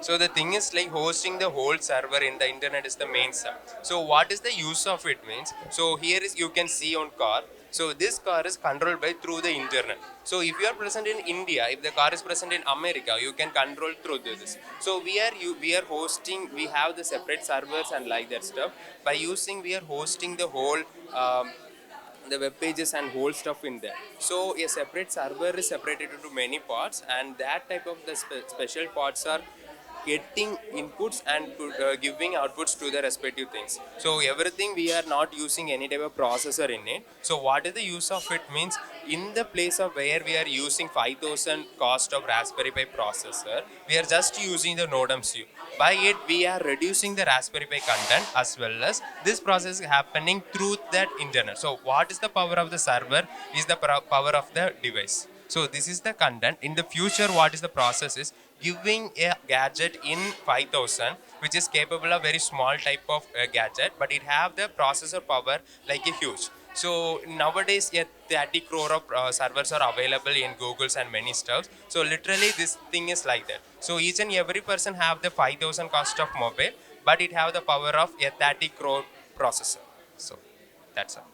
So the thing is like hosting the whole server in the internet is the main stuff. So what is the use of it means? So here is you can see on car. So this car is controlled by through the internet. So if you are present in India, if the car is present in America, you can control through this. So we are hosting. We have the separate servers and like that stuff. By using, we are hosting the whole. The web pages and whole stuff in there. So a separate server is separated into many parts, and that type of the special parts are getting inputs and giving outputs to the respective things. So everything we are not using any type of processor in it. So what is the use of it means, in the place of where we are using 5000 cost of Raspberry Pi processor, we are just using the Node MCU. By it we are reducing the Raspberry Pi content, as well as this process is happening through that internet. So what is the power of the server is the power of the device. So this is the content. In the future, what is the process is giving a gadget in 5000, which is capable of very small type of gadget, but it have the processor power like a huge. So nowadays, yeah, 30 crore of servers are available in Google's and many stuff. So literally, this thing is like that. So each and every person have the 5000 cost of mobile, but it have the power of a 30 crore processor. So that's all.